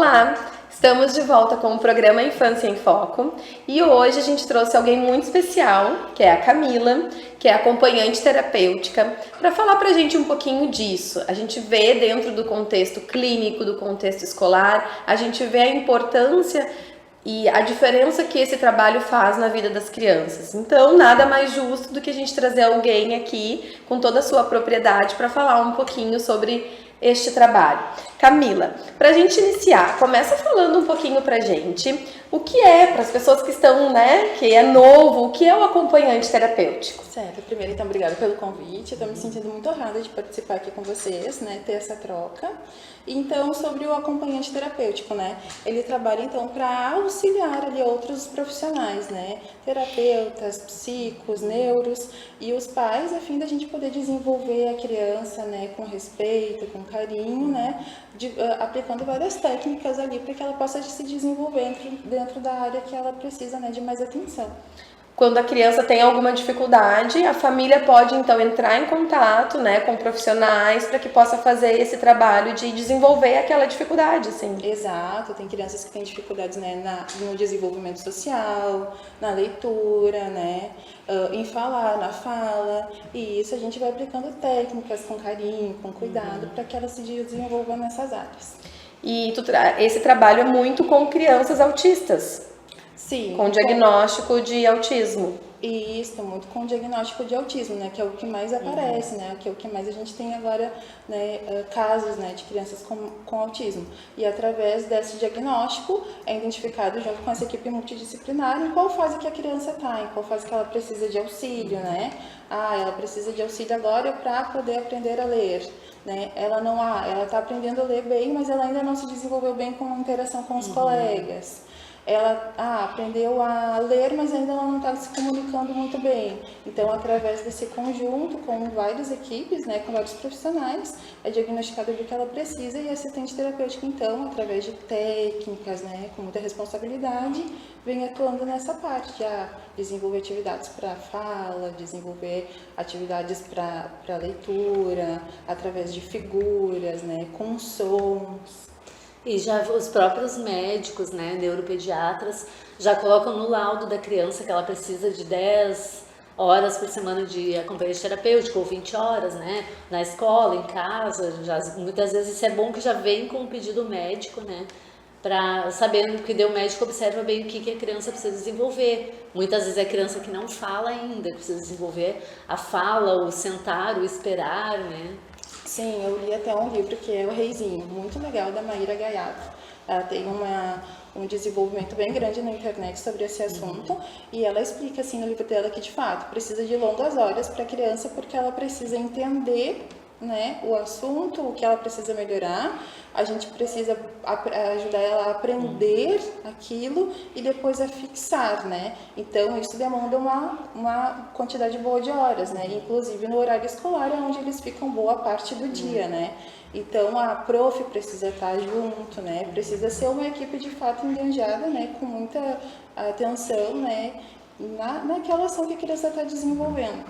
Olá, estamos de volta com o programa Infância em Foco e hoje a gente trouxe alguém muito especial, que é a Camila, que é acompanhante terapêutica, para falar pra gente um pouquinho disso. A gente vê dentro do contexto clínico, do contexto escolar, a gente vê a importância e a diferença que esse trabalho faz na vida das crianças. Então, nada mais justo do que a gente trazer alguém aqui com toda a sua propriedade para falar um pouquinho sobre este trabalho. Camila, para a gente iniciar, começa falando um pouquinho pra gente o que é, para as pessoas que estão, que é novo, o que é o acompanhante terapêutico? Certo, primeiro então obrigada pelo convite, eu estou me sentindo muito honrada de participar aqui com vocês, ter essa troca. Então, sobre o acompanhante terapêutico, ele trabalha então para auxiliar ali outros profissionais, terapeutas, psicos, neuros e os pais, a fim da gente poder desenvolver a criança, com respeito, com carinho, aplicando várias técnicas ali para que ela possa se desenvolver dentro da área que ela precisa, de mais atenção. Quando a criança tem alguma dificuldade, a família pode então entrar em contato, com profissionais para que possa fazer esse trabalho de desenvolver aquela dificuldade, sim. Exato, tem crianças que têm dificuldades, no desenvolvimento social, na leitura, em falar, na fala, e isso a gente vai aplicando técnicas com carinho, com cuidado, para que elas se desenvolvam nessas áreas. E esse trabalho é muito com crianças autistas? Sim. Com diagnóstico de autismo. Isso, muito com diagnóstico de autismo, que é o que mais aparece, que é o que mais a gente tem agora, casos, de crianças com autismo. E através desse diagnóstico é identificado junto com essa equipe multidisciplinar em qual fase que a criança está, em qual fase que ela precisa de auxílio, ela precisa de auxílio agora para poder aprender a ler. Ela está aprendendo a ler bem, mas ela ainda não se desenvolveu bem com a interação com os colegas. Ela aprendeu a ler, mas ainda ela não está se comunicando muito bem. Então, através desse conjunto, com várias equipes, com vários profissionais, é diagnosticado o que ela precisa e a assistente terapêutica, então, através de técnicas, com muita responsabilidade, vem atuando nessa parte de desenvolver atividades para fala, desenvolver atividades para leitura, através de figuras, com sons. E já os próprios médicos, neuropediatras, já colocam no laudo da criança que ela precisa de 10 horas por semana de acompanhamento terapêutico, ou 20 horas, na escola, em casa. Muitas vezes isso é bom que já vem com o pedido médico, para sabendo que o médico observa bem o que a criança precisa desenvolver. Muitas vezes é a criança que não fala ainda, precisa desenvolver a fala, o sentar, o esperar, Sim, eu li até um livro que é O Reizinho, muito legal, da Maíra Gaiato. Ela tem um desenvolvimento bem grande na internet sobre esse assunto e ela explica assim no livro dela que de fato precisa de longas horas para a criança porque ela precisa entender o assunto, o que ela precisa melhorar, a gente precisa ajudar ela a aprender aquilo e depois a fixar, Então, isso demanda uma quantidade boa de horas, Inclusive no horário escolar é onde eles ficam boa parte do dia, Então, a prof precisa estar junto, Precisa ser uma equipe de fato engajada, com muita atenção, naquela ação que a criança está desenvolvendo.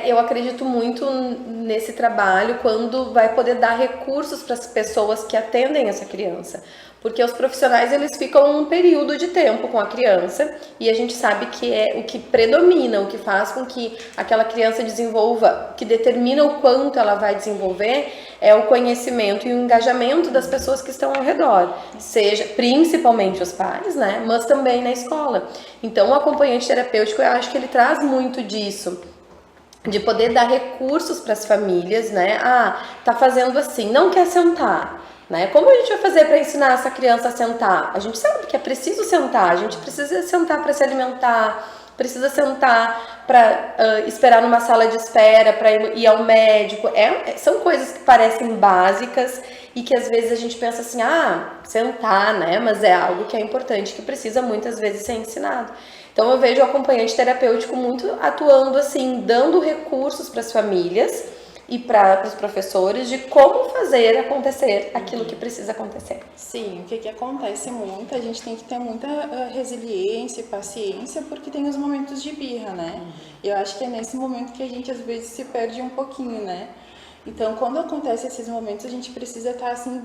Eu acredito muito nesse trabalho quando vai poder dar recursos para as pessoas que atendem essa criança. Porque os profissionais, eles ficam um período de tempo com a criança e a gente sabe que é o que predomina, o que faz com que aquela criança desenvolva, que determina o quanto ela vai desenvolver, é o conhecimento e o engajamento das pessoas que estão ao redor. Seja, principalmente os pais, mas também na escola. Então, o acompanhante terapêutico, eu acho que ele traz muito disso. De poder dar recursos para as famílias, tá fazendo assim, não quer sentar, Como a gente vai fazer para ensinar essa criança a sentar? A gente sabe que é preciso sentar, a gente precisa sentar para se alimentar, precisa sentar para esperar numa sala de espera, para ir ao médico. São coisas que parecem básicas e que às vezes a gente pensa assim, sentar, Mas é algo que é importante, que precisa muitas vezes ser ensinado. Então eu vejo o acompanhante terapêutico muito atuando assim, dando recursos para as famílias e para os professores de como fazer acontecer aquilo que precisa acontecer. Sim, o que acontece muito, a gente tem que ter muita resiliência e paciência, porque tem os momentos de birra, E eu acho que é nesse momento que a gente às vezes se perde um pouquinho, Então, quando acontece esses momentos, a gente precisa estar assim,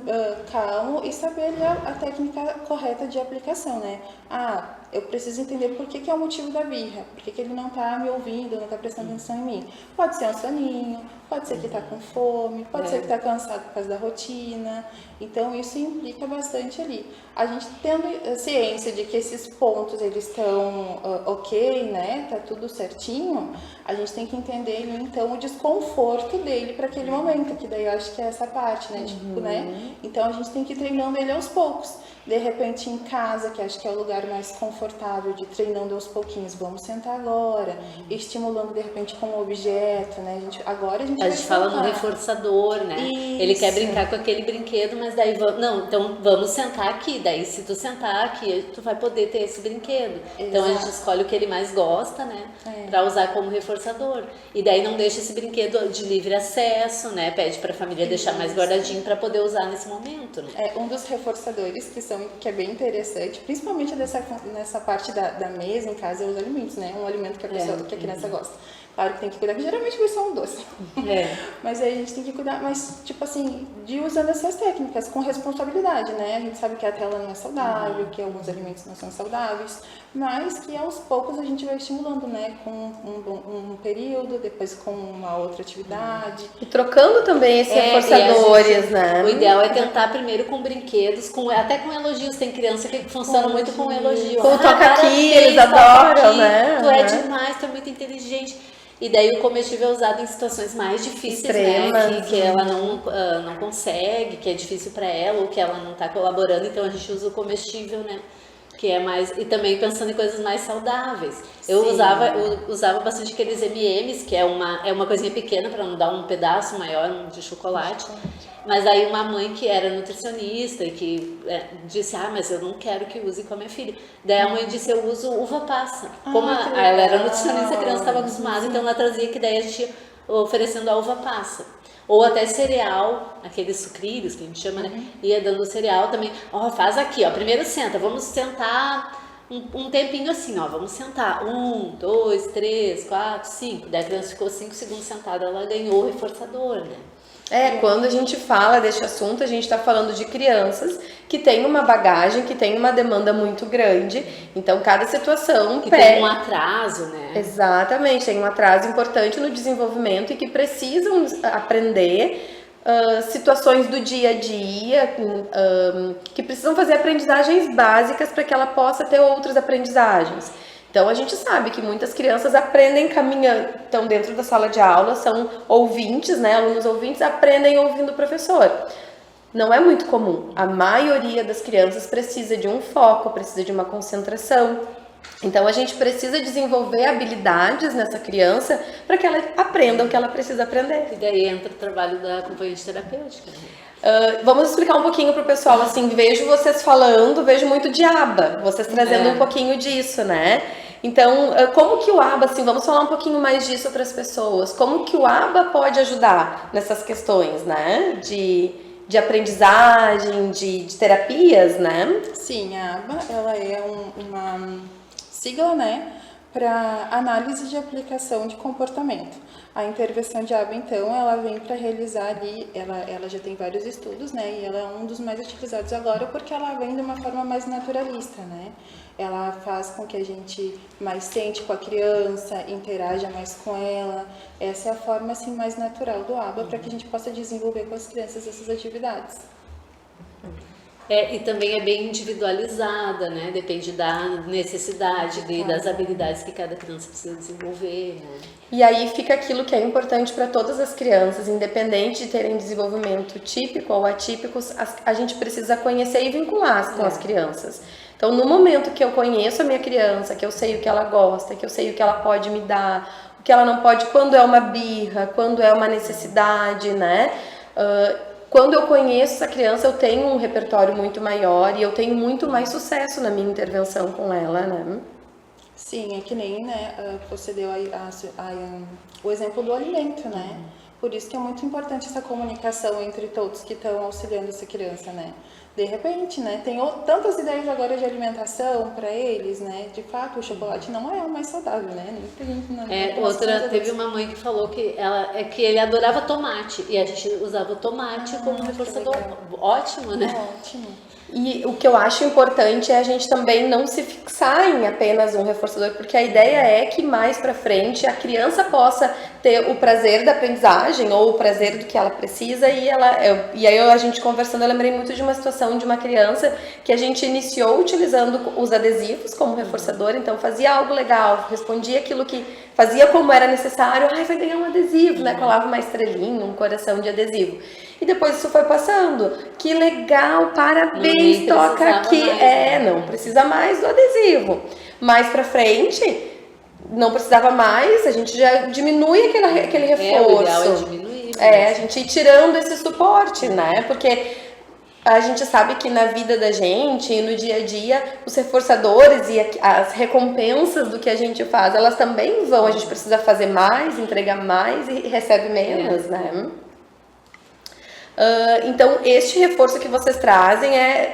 calmo e saber a técnica correta de aplicação, né? Ah, eu preciso entender por que é o motivo da birra, por que ele não está me ouvindo, não está prestando atenção em mim. Pode ser um soninho, pode ser que está com fome, pode ser que está cansado por causa da rotina. Então, isso implica bastante ali. A gente tendo ciência de que esses pontos, eles estão ok, né? Tá tudo certinho, a gente tem que entender, então, o desconforto dele para aquele momento, que daí eu acho que é essa parte, né? Tipo, né? Então, a gente tem que ir treinando ele aos poucos. De repente, em casa, que acho que é o lugar mais confortável de ir treinando aos pouquinhos. Vamos sentar agora, estimulando, de repente, com um objeto, né? A gente fala no reforçador, né? Isso. Ele quer brincar com aquele brinquedo, mas daí então vamos sentar aqui. Daí se tu sentar aqui, tu vai poder ter esse brinquedo. Exato. Então a gente escolhe o que ele mais gosta, né? Pra usar como reforçador. E daí não deixa esse brinquedo de livre acesso, né? Pede pra família deixar mais guardadinho pra poder usar nesse momento, né? Um dos reforçadores que é bem interessante, principalmente nessa parte da mesa em casa, é os alimentos, né? Um alimento que a criança gosta. Claro que tem que cuidar, que geralmente vai ser um doce. Mas aí a gente tem que cuidar, mas tipo assim, de usando essas técnicas com responsabilidade, né? A gente sabe que a tela não é saudável, que alguns alimentos não são saudáveis, mas que aos poucos a gente vai estimulando, né? Com um período, depois com uma outra atividade. E trocando também esses reforçadores, né? O ideal é tentar primeiro com brinquedos, até com elogios. Tem criança que funciona muito com elogio. Com toca aqui, eles adoram, né? Tu é demais, tu é muito inteligente. E daí o comestível é usado em situações mais difíceis, extremas, né? Que ela não consegue, que é difícil para ela, ou que ela não está colaborando, então a gente usa o comestível, né? Que é mais. E também pensando em coisas mais saudáveis. Eu usava bastante aqueles M&M's, que é uma coisinha pequena para não dar um pedaço maior de chocolate. Mas aí uma mãe que era nutricionista e que disse, mas eu não quero que use com a minha filha. Daí a mãe disse, eu uso uva passa. Como ela era nutricionista, a criança estava acostumada, então ela trazia, que daí a gente ia oferecendo a uva passa. Ou até cereal, aqueles sucrilhos que a gente chama, né? Ia dando cereal também. Faz aqui, primeiro senta, vamos sentar um tempinho assim, vamos sentar. 1, 2, 3, 4, 5. Daí a criança ficou 5 segundos sentada, ela ganhou o reforçador, né? Quando a gente fala desse assunto, a gente está falando de crianças que têm uma bagagem, que têm uma demanda muito grande. Então, cada situação que tem um atraso, né? Exatamente, tem um atraso importante no desenvolvimento e que precisam aprender situações do dia a dia, que precisam fazer aprendizagens básicas para que ela possa ter outras aprendizagens. Então, a gente sabe que muitas crianças aprendem caminhando, estão dentro da sala de aula, são ouvintes, né? Alunos ouvintes, aprendem ouvindo o professor. Não é muito comum. A maioria das crianças precisa de um foco, precisa de uma concentração. Então, a gente precisa desenvolver habilidades nessa criança para que ela aprenda o que ela precisa aprender. E daí entra o trabalho da acompanhante terapêutica, né? Vamos explicar um pouquinho pro pessoal, assim, vejo vocês falando, vejo muito de aba, vocês trazendo um pouquinho disso, né? Então, como que o aba, assim, vamos falar um pouquinho mais disso para as pessoas, como que o aba pode ajudar nessas questões, né? De aprendizagem, de terapias, né? Sim, a aba, ela é uma sigla, né? Para análise de aplicação de comportamento. A intervenção de aba, então, ela vem para realizar ali, ela já tem vários estudos, né? E ela é um dos mais utilizados agora porque ela vem de uma forma mais naturalista, né? Ela faz com que a gente mais sente com a criança, interaja mais com ela. Essa é a forma, assim, mais natural do aba para que a gente possa desenvolver com as crianças essas atividades. E também é bem individualizada, né? Depende da necessidade, das habilidades que cada criança precisa desenvolver, né? E aí fica aquilo que é importante para todas as crianças, independente de terem desenvolvimento típico ou atípico, a gente precisa conhecer e vincular com as crianças. Então, no momento que eu conheço a minha criança, que eu sei o que ela gosta, que eu sei o que ela pode me dar, o que ela não pode, quando é uma birra, quando é uma necessidade, né? Quando eu conheço essa criança, eu tenho um repertório muito maior e eu tenho muito mais sucesso na minha intervenção com ela, né? Sim, é que nem, né, você deu o exemplo do alimento, né? Por isso que é muito importante essa comunicação entre todos que estão auxiliando essa criança, né? De repente, né, tem tantas ideias agora de alimentação para eles, né? De fato, o chocolate não é o mais saudável, né? Nem pra gente não Teve uma mãe que falou que ele adorava tomate e a gente usava o tomate como reforçador. Ótimo, né? Ótimo. E o que eu acho importante é a gente também não se fixar em apenas um reforçador, porque a ideia é que mais pra frente a criança possa ter o prazer da aprendizagem ou o prazer do que ela precisa e aí a gente conversando, eu lembrei muito de uma situação de uma criança que a gente iniciou utilizando os adesivos como reforçador, então fazia algo legal, respondia aquilo que fazia como era necessário, vai ganhar um adesivo, né? Colava uma estrelinha, um coração de adesivo. E depois isso foi passando. Que legal, parabéns, toca aqui. Não precisa mais do adesivo. Mais pra frente, não precisava mais, a gente já diminui aquele reforço. O ideal é diminuir. A gente ir tirando esse suporte, né? Porque a gente sabe que na vida da gente e no dia a dia, os reforçadores e as recompensas do que a gente faz, elas também vão. A gente precisa fazer mais, entregar mais e recebe menos, né? Então, este reforço que vocês trazem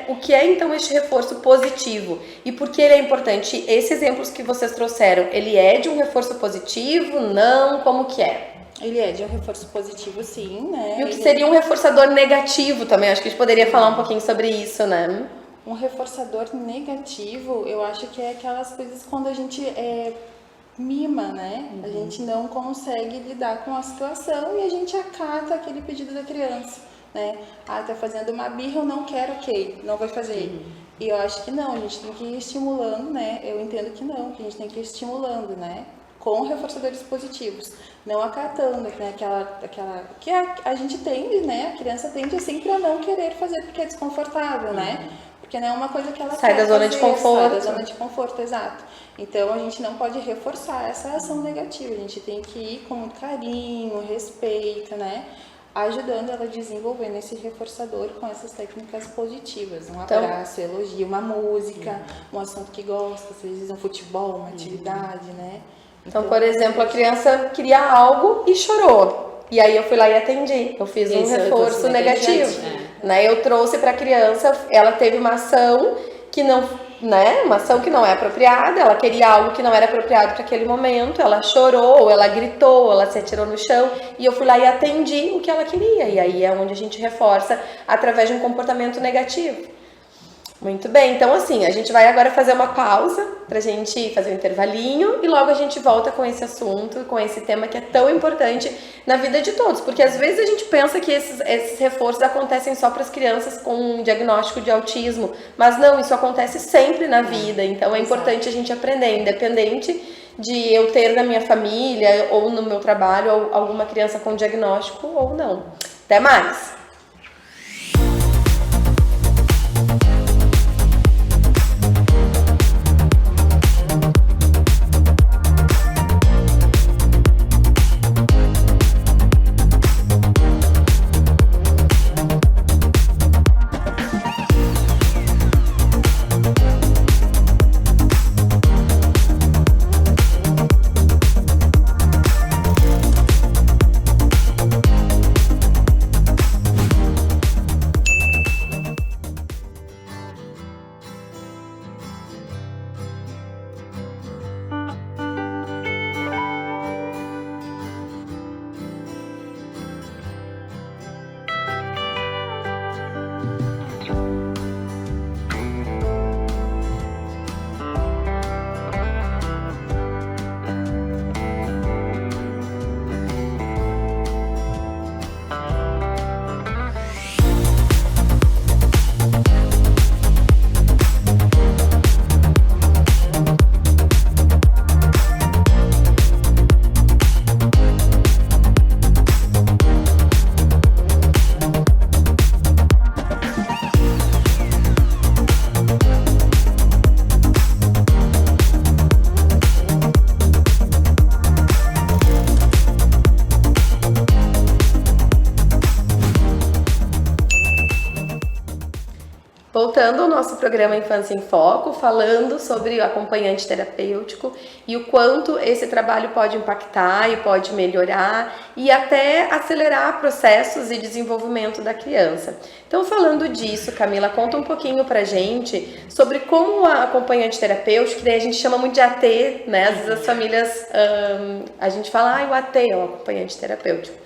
o que é então este reforço positivo? E por que ele é importante? Esses exemplos que vocês trouxeram, ele é de um reforço positivo? Não? Como que é? Ele é de um reforço positivo, sim, né? E o que seria um reforçador negativo também? Acho que a gente poderia falar um pouquinho sobre isso, né? Um reforçador negativo, eu acho que é aquelas coisas quando a gente mima, né? A gente não consegue lidar com a situação e a gente acata aquele pedido da criança, né? Tá fazendo uma birra, eu não quero, ok, não vai fazer. E eu acho que não, a gente tem que ir estimulando, né? Eu entendo que não, que a gente tem que ir estimulando, né? Com reforçadores positivos, não acatando, né? Que a gente tende, né? A criança tende sempre a não querer fazer porque é desconfortável, né? Porque não é uma coisa que ela sai da zona de conforto. Sai da zona de conforto, exato. Então a gente não pode reforçar essa ação negativa, a gente tem que ir com muito carinho, respeito, né? Ajudando ela a desenvolver nesse reforçador com essas técnicas positivas. Um abraço, elogio, uma música, um assunto que gosta, às vezes um futebol, uma atividade, né? Então, por exemplo, a criança queria algo e chorou. E aí eu fui lá e atendi. Eu fiz um reforço negativo. Né? Eu trouxe para a criança, ela teve uma ação que não, né? Uma ação que não é apropriada, ela queria algo que não era apropriado para aquele momento, ela chorou, ela gritou, ela se atirou no chão e eu fui lá e atendi o que ela queria. E aí é onde a gente reforça através de um comportamento negativo. Muito bem, então assim, a gente vai agora fazer uma pausa pra gente fazer um intervalinho e logo a gente volta com esse assunto, com esse tema que é tão importante na vida de todos, porque às vezes a gente pensa que esses reforços acontecem só para as crianças com um diagnóstico de autismo, mas não, isso acontece sempre na vida, então é importante a gente aprender, independente de eu ter na minha família ou no meu trabalho alguma criança com diagnóstico ou não. Até mais! Voltando ao nosso programa Infância em Foco, falando sobre o acompanhante terapêutico e o quanto esse trabalho pode impactar e pode melhorar e até acelerar processos e desenvolvimento da criança. Então, falando disso, Camila, conta um pouquinho pra gente sobre como o acompanhante terapêutico, que daí a gente chama muito de AT, né? Às vezes as famílias, a gente fala, o AT é o acompanhante terapêutico.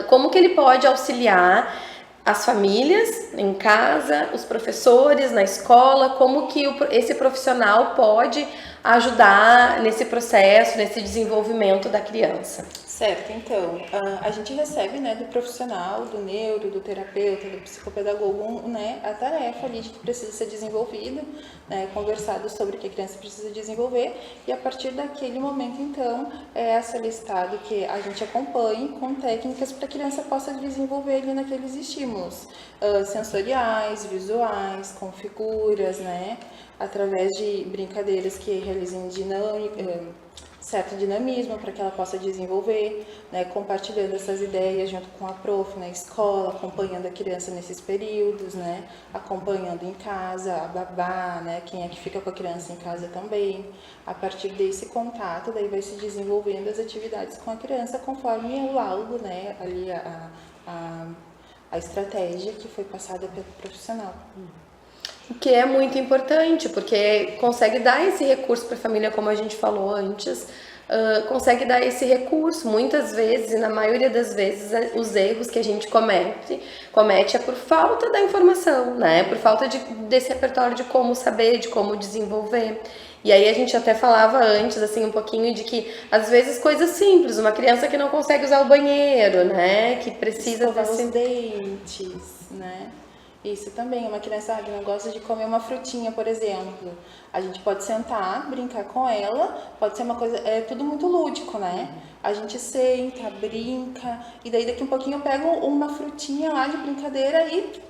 Como que ele pode auxiliar as famílias em casa, os professores na escola, como que esse profissional pode ajudar nesse processo, nesse desenvolvimento da criança? Certo, então, a gente recebe, né, do profissional, do neuro, do terapeuta, do psicopedagogo, né, a tarefa ali de que precisa ser desenvolvida, né, conversado sobre o que a criança precisa desenvolver, e a partir daquele momento, então, é solicitado que a gente acompanhe com técnicas para que a criança possa desenvolver ali naqueles estímulos sensoriais, visuais, com figuras, né, através de brincadeiras que realizem certo dinamismo para que ela possa desenvolver, né, compartilhando essas ideias junto com a prof na escola, acompanhando a criança nesses períodos, né, acompanhando em casa, a babá, né, quem é que fica com a criança em casa também. A partir desse contato, daí vai se desenvolvendo as atividades com a criança conforme o laudo, né, ali a estratégia que foi passada pelo profissional. O que é muito importante, porque consegue dar esse recurso para a família, como a gente falou antes, consegue dar esse recurso. Muitas vezes, e na maioria das vezes, os erros que a gente comete é por falta da informação, né? Por falta desse repertório de como saber, de como desenvolver. E aí a gente até falava antes, assim, um pouquinho de que, às vezes, coisas simples, uma criança que não consegue usar o banheiro, né? Que precisa escovar os dentes, né? Isso também, uma criança que não gosta de comer uma frutinha, por exemplo. A gente pode sentar, brincar com ela, pode ser uma coisa, é tudo muito lúdico, né? A gente senta, brinca, e daí daqui um pouquinho eu pego uma frutinha lá de brincadeira e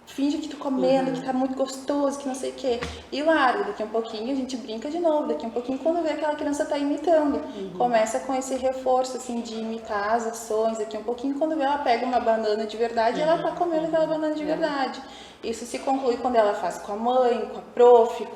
finge que tô comendo, que tá muito gostoso, que não sei o quê. E larga, daqui um pouquinho a gente brinca de novo, daqui um pouquinho quando vê aquela criança tá imitando. Começa com esse reforço, assim, de imitar as ações, daqui um pouquinho quando vê ela pega uma banana de verdade e ela tá comendo aquela banana de verdade. Isso se conclui quando ela faz com a mãe, com a prof,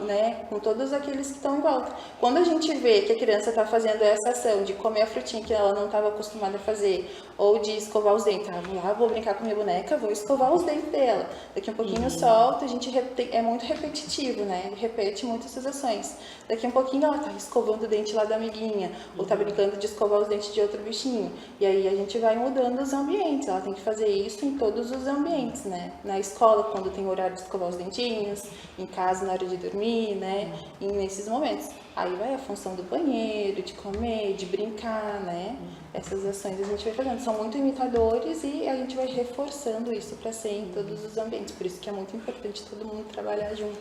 né, com todos aqueles que estão em volta. Quando a gente vê que a criança está fazendo essa ação de comer a frutinha que ela não estava acostumada a fazer, ou de escovar os dentes, vou lá, vou brincar com minha boneca, vou escovar os dentes dela. Daqui um pouquinho solta, a gente é muito repetitivo, né? Repete muito essas ações. Daqui um pouquinho ela tá escovando o dente lá da amiguinha, ou tá brincando de escovar os dentes de outro bichinho. E aí a gente vai mudando os ambientes. Ela tem que fazer isso em todos os ambientes, né? Na escola, quando tem horário de escovar os dentinhos, em casa, na hora de dormir, né? E nesses momentos. Aí vai a função do banheiro, de comer, de brincar, né? Essas ações a gente vai fazendo. São muito imitadores e a gente vai reforçando isso para ser em todos os ambientes. Por isso que é muito importante todo mundo trabalhar junto.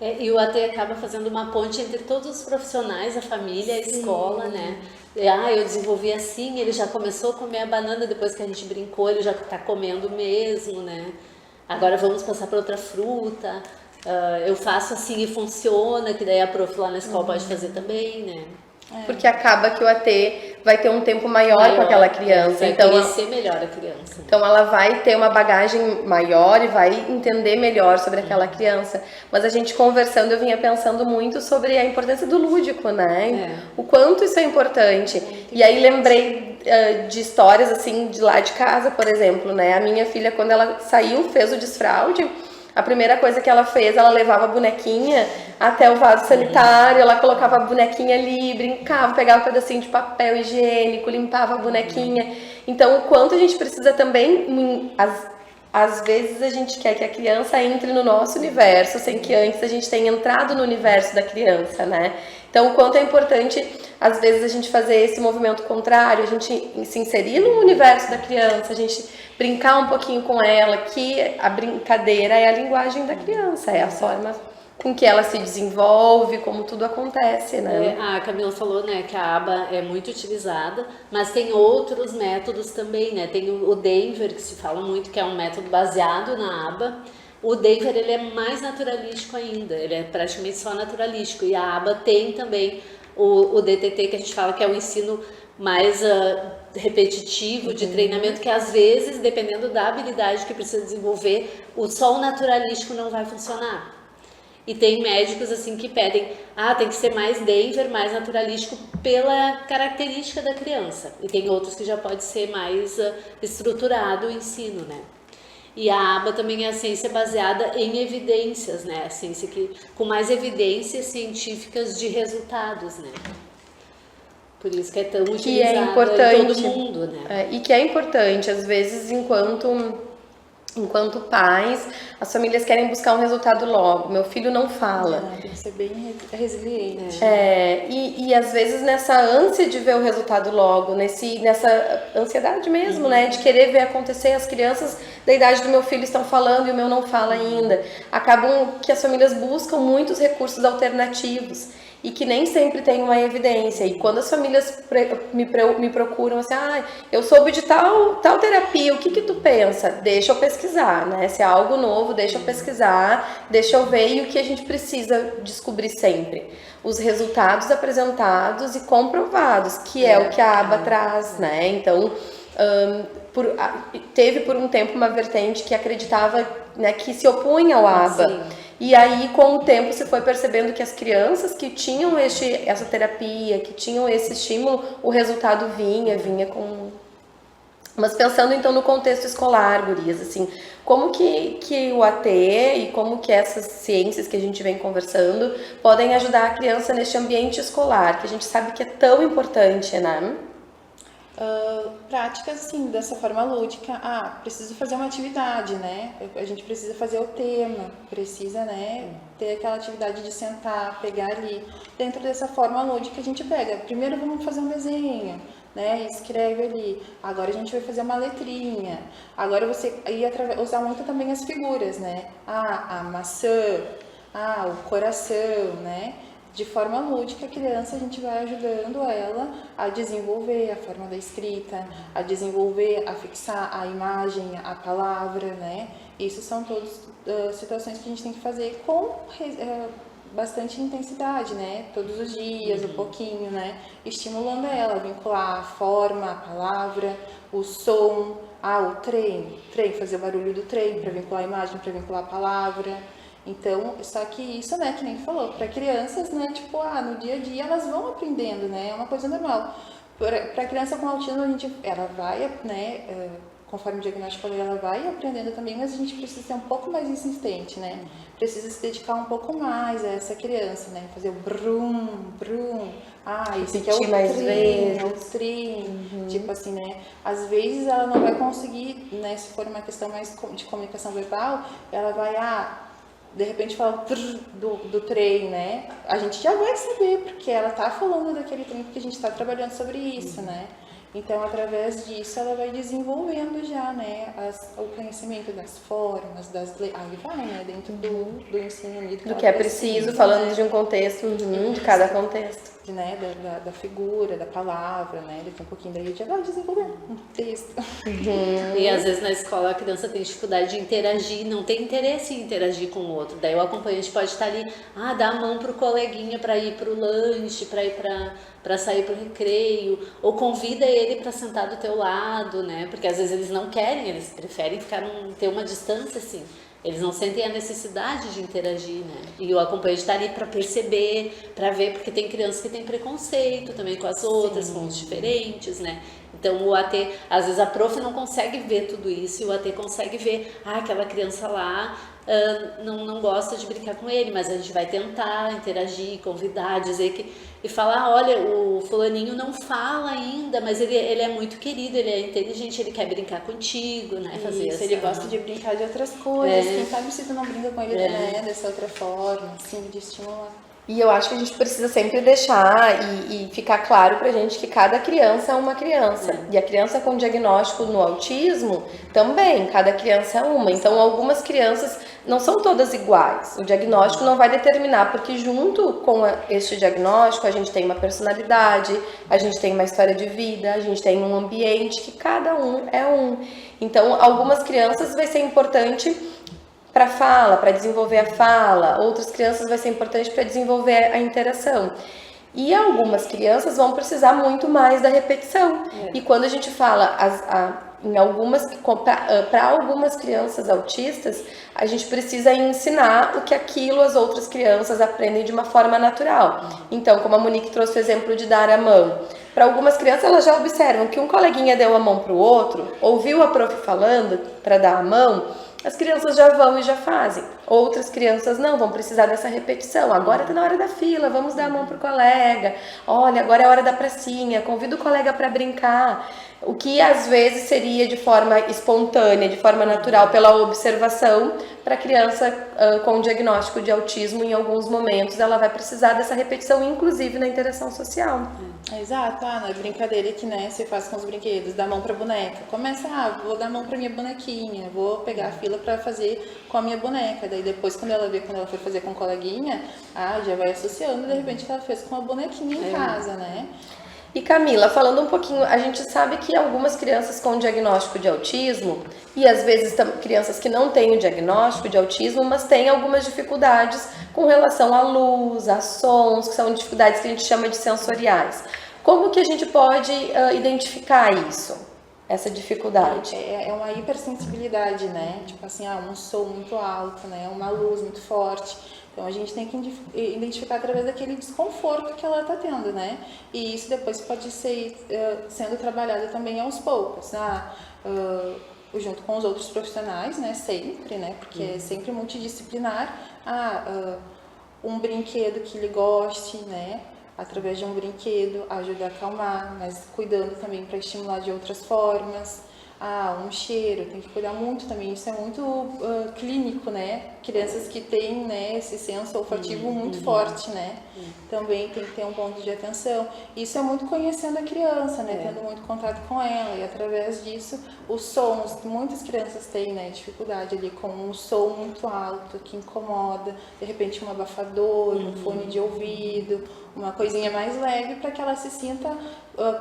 E o AT acaba fazendo uma ponte entre todos os profissionais, a família, a escola, né? Eu desenvolvi assim, ele já começou a comer a banana depois que a gente brincou, ele já está comendo mesmo, né? Agora vamos passar para outra fruta. Eu faço assim e funciona, que daí a prof lá na escola pode fazer também, né? Porque acaba que o AT vai ter um tempo maior com aquela criança. Vai então conhecer melhor a criança. Então ela vai ter uma bagagem maior e vai entender melhor sobre aquela criança. Mas a gente conversando, eu vinha pensando muito sobre a importância do lúdico, né? O quanto isso é importante. E aí lembrei de histórias assim de lá de casa, por exemplo, né? A minha filha, quando ela saiu, fez o desfraude. A primeira coisa que ela fez, ela levava a bonequinha até o vaso sanitário, ela colocava a bonequinha ali, brincava, pegava um pedacinho de papel higiênico, limpava a bonequinha. Então, o quanto a gente precisa também, às vezes a gente quer que a criança entre no nosso universo, sem que antes a gente tenha entrado no universo da criança, né? Então, o quanto é importante, às vezes, a gente fazer esse movimento contrário, a gente se inserir no universo da criança, a gente brincar um pouquinho com ela, que a brincadeira é a linguagem da criança, é a forma com que ela se desenvolve, como tudo acontece, né? A Camila falou, né, que a aba é muito utilizada, mas tem outros métodos também, né? Tem o Denver, que se fala muito, que é um método baseado na aba. O Denver, ele é mais naturalístico ainda, ele é praticamente só naturalístico. E a aba tem também o DTT, que a gente fala que é o ensino mais repetitivo de treinamento que às vezes, dependendo da habilidade que precisa desenvolver, só o naturalístico não vai funcionar. E tem médicos assim que pedem, tem que ser mais Denver, mais naturalístico pela característica da criança. E tem outros que já pode ser mais estruturado o ensino, né? E a ABA também é a ciência baseada em evidências, né? A ciência com mais evidências científicas de resultados, né? Por isso que é tão utilizada em todo mundo, né? E que é importante, às vezes, enquanto pais, as famílias querem buscar um resultado logo. Meu filho não fala. Tem que ser bem resiliente. E às vezes nessa ânsia de ver o resultado logo, nessa ansiedade mesmo, né? De querer ver acontecer, as crianças da idade do meu filho estão falando e o meu não fala ainda. Acabam que as famílias buscam muitos recursos alternativos e que nem sempre tem uma evidência. E quando as famílias me procuram assim, eu soube de tal terapia, o que tu pensa? Deixa eu pesquisar, né? Se é algo novo, deixa eu pesquisar, deixa eu ver. E o que a gente precisa descobrir sempre? Os resultados apresentados e comprovados, que é o que a ABA traz, né? Então, teve por um tempo uma vertente que acreditava, né, que se opunha ao ABA. Sim. E aí, com o tempo, se foi percebendo que as crianças que tinham essa terapia, que tinham esse estímulo, o resultado vinha com... Mas pensando, então, no contexto escolar, gurias, assim, como que o AT e como que essas ciências que a gente vem conversando podem ajudar a criança neste ambiente escolar, que a gente sabe que é tão importante, né? Práticas, assim, dessa forma lúdica. Preciso fazer uma atividade, né? A gente precisa fazer o tema, precisa, né, ter aquela atividade de sentar, pegar ali. Dentro dessa forma lúdica, a gente pega. Primeiro vamos fazer um desenho, né? Escreve ali. Agora a gente vai fazer uma letrinha. Agora você ia usar muito também as figuras, né? A maçã, o coração, né? De forma lúdica, a criança, a gente vai ajudando ela a desenvolver a forma da escrita, a desenvolver, a fixar a imagem, a palavra, né? Isso são todas situações que a gente tem que fazer com bastante intensidade, né? Todos os dias, um pouquinho, né? Estimulando ela a vincular a forma, a palavra, o som, o trem, fazer o barulho do trem para vincular a imagem, para vincular a palavra. Então, só que isso, né, que nem falou, para crianças, né, tipo, no dia a dia elas vão aprendendo, né, é uma coisa normal. Para criança com autismo, ela vai, né, conforme o diagnóstico falou, ela vai aprendendo também, mas a gente precisa ser um pouco mais insistente, né, precisa se dedicar um pouco mais a essa criança, né, fazer o brum, brum, esse aqui é o trim, tipo assim, né, às vezes ela não vai conseguir, né, se for uma questão mais de comunicação verbal, ela vai, de repente fala do trem, né? A gente já vai saber, porque ela tá falando daquele trem, porque a gente tá trabalhando sobre isso, né? Então, através disso, ela vai desenvolvendo já, né, o conhecimento das formas, aí vai, né, dentro do ensino unido. Do que é preciso, falando, né, de um contexto, de cada contexto. Né, da figura, da palavra, né, daqui um pouquinho daí já vai desenvolvendo um texto. E às vezes na escola a criança tem dificuldade de interagir, não tem interesse em interagir com o outro. Daí o acompanhante pode estar ali, dá a mão pro coleguinha para ir pro lanche, para ir para sair pro recreio, ou convida ele para sentar do teu lado, né? Porque às vezes eles não querem, eles preferem ter uma distância assim. Eles não sentem a necessidade de interagir, né? E o acompanhante está ali para perceber, para ver, porque tem crianças que têm preconceito também com as outras, com os diferentes, né? Então o AT, às vezes a prof não consegue ver tudo isso e o AT consegue ver, aquela criança lá não gosta de brincar com ele, mas a gente vai tentar interagir, convidar, dizer que... E falar, olha, o fulaninho não fala ainda, mas ele é muito querido, ele é inteligente, ele quer brincar contigo, né? Fazer isso, ele gosta de brincar de outras coisas, quem sabe se tu não brinca com ele, né? Dessa outra forma, assim, de estimular. E eu acho que a gente precisa sempre deixar e ficar claro pra gente que cada criança é uma criança. E a criança com diagnóstico no autismo, também, cada criança é uma. Então, algumas crianças não são todas iguais. O diagnóstico não vai determinar, porque junto com este diagnóstico, a gente tem uma personalidade, a gente tem uma história de vida, a gente tem um ambiente que cada um é um. Então, algumas crianças vai ser importante para fala, para desenvolver a fala, outras crianças vai ser importante para desenvolver a interação. E algumas crianças vão precisar muito mais da repetição. E quando a gente fala para algumas crianças autistas, a gente precisa ensinar o que aquilo as outras crianças aprendem de uma forma natural. Então, como a Monique trouxe o exemplo de dar a mão, para algumas crianças elas já observam que um coleguinha deu a mão para o outro, ouviu a prof falando para dar a mão, as crianças já vão e já fazem. Outras crianças não, vão precisar dessa repetição. Agora está na hora da fila, vamos dar a mão pro colega. Olha, agora é a hora da pracinha, convida o colega para brincar. O que às vezes seria de forma espontânea, de forma natural, pela observação, para a criança com diagnóstico de autismo, em alguns momentos, ela vai precisar dessa repetição, inclusive na interação social. Exato, na brincadeira que, né, você faz com os brinquedos, dá a mão pra boneca. Começa, vou dar a mão pra minha bonequinha, vou pegar a fila pra fazer com a minha boneca. Daí depois, quando ela for fazer com o coleguinha, já vai associando, de repente, que ela fez com a bonequinha em casa, né? E Camila, falando um pouquinho, a gente sabe que algumas crianças com diagnóstico de autismo, e às vezes crianças que não têm o diagnóstico de autismo, mas têm algumas dificuldades com relação à luz, a sons, que são dificuldades que a gente chama de sensoriais. Como que a gente pode identificar isso, essa dificuldade? É uma hipersensibilidade, né? Tipo assim, um som muito alto, né? Uma luz muito forte. Então, a gente tem que identificar através daquele desconforto que ela está tendo, né? E isso depois pode ser sendo trabalhado também aos poucos, junto com os outros profissionais, né? Sempre, né? Porque é sempre multidisciplinar. Um brinquedo que ele goste, né? Através de um brinquedo, ajuda a acalmar, mas cuidando também para estimular de outras formas. Um cheiro, tem que cuidar muito também, isso é muito clínico, né? Crianças que têm, né, esse senso olfativo muito forte, né? Também tem que ter um ponto de atenção. Isso é muito conhecendo a criança, né? Tendo muito contato com ela, e através disso, os sons, muitas crianças têm, né, dificuldade ali com um som muito alto, que incomoda, de repente um abafador, um fone de ouvido, uma coisinha mais leve para que ela se sinta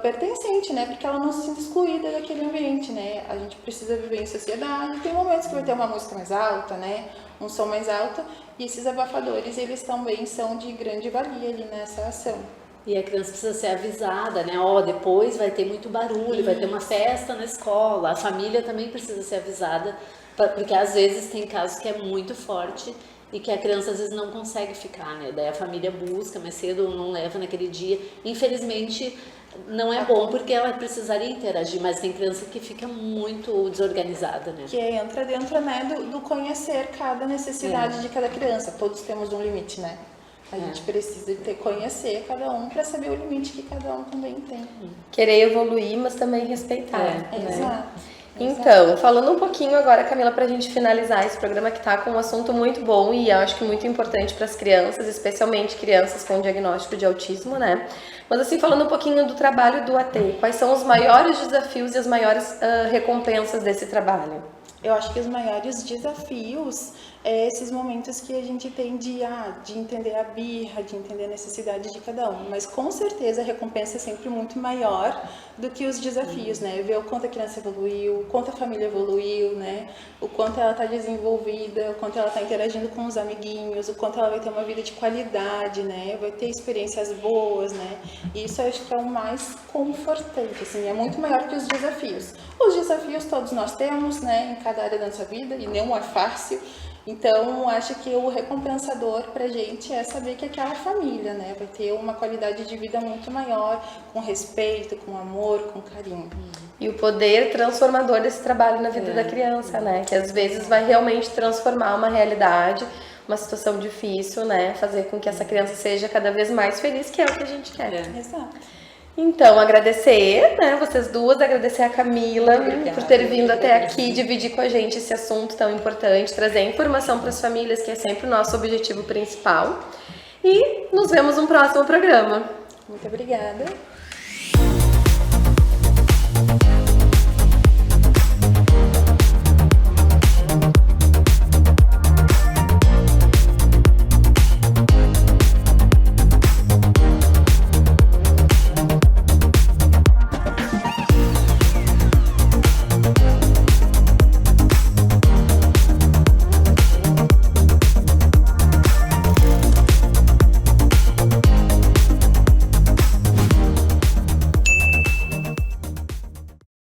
pertencente, né? Porque ela não se sinta excluída daquele ambiente, né? A gente precisa viver em sociedade, tem momentos que vai ter uma música mais alta, né? Um som mais alto, e esses abafadores, eles também são de grande valia ali nessa ação. E a criança precisa ser avisada, né? Depois vai ter muito barulho, vai ter uma festa na escola. A família também precisa ser avisada, porque às vezes tem casos que é muito forte e que a criança às vezes não consegue ficar, né? Daí a família busca, mas cedo não leva naquele dia. Infelizmente, não é bom, porque ela precisaria interagir, mas tem criança que fica muito desorganizada, né? Que entra dentro, né, do conhecer cada necessidade de cada criança. Todos temos um limite, né? A gente precisa conhecer cada um para saber o limite que cada um também tem. Querer evoluir, mas também respeitar. Né? Exato. Então, falando um pouquinho agora, Camila, para a gente finalizar esse programa que está com um assunto muito bom e acho que muito importante para as crianças, especialmente crianças com diagnóstico de autismo, né? Mas assim, falando um pouquinho do trabalho do AT, quais são os maiores desafios e as maiores recompensas desse trabalho? Eu acho que os maiores desafios é esses momentos que a gente tem de entender a birra, de entender a necessidade de cada um. Mas com certeza a recompensa é sempre muito maior do que os desafios, né? Ver o quanto a criança evoluiu, o quanto a família evoluiu, né? O quanto ela está desenvolvida, o quanto ela está interagindo com os amiguinhos, o quanto ela vai ter uma vida de qualidade, né? Vai ter experiências boas, né? E isso eu acho que é o mais confortante, assim, é muito maior que os desafios. Os desafios todos nós temos, né? Em cada área da nossa vida, e nenhum é fácil. Então, acho que o recompensador pra gente é saber que aquela família, né, vai ter uma qualidade de vida muito maior, com respeito, com amor, com carinho. E o poder transformador desse trabalho na vida da criança, né, que às vezes vai realmente transformar uma realidade, uma situação difícil, né, fazer com que essa criança seja cada vez mais feliz, que é o que a gente quer. Exato. Então, agradecer, né, vocês duas, agradecer a Camila por ter vindo até aqui, dividir com a gente esse assunto tão importante, trazer informação para as famílias, que é sempre o nosso objetivo principal. E nos vemos no próximo programa. Muito obrigada.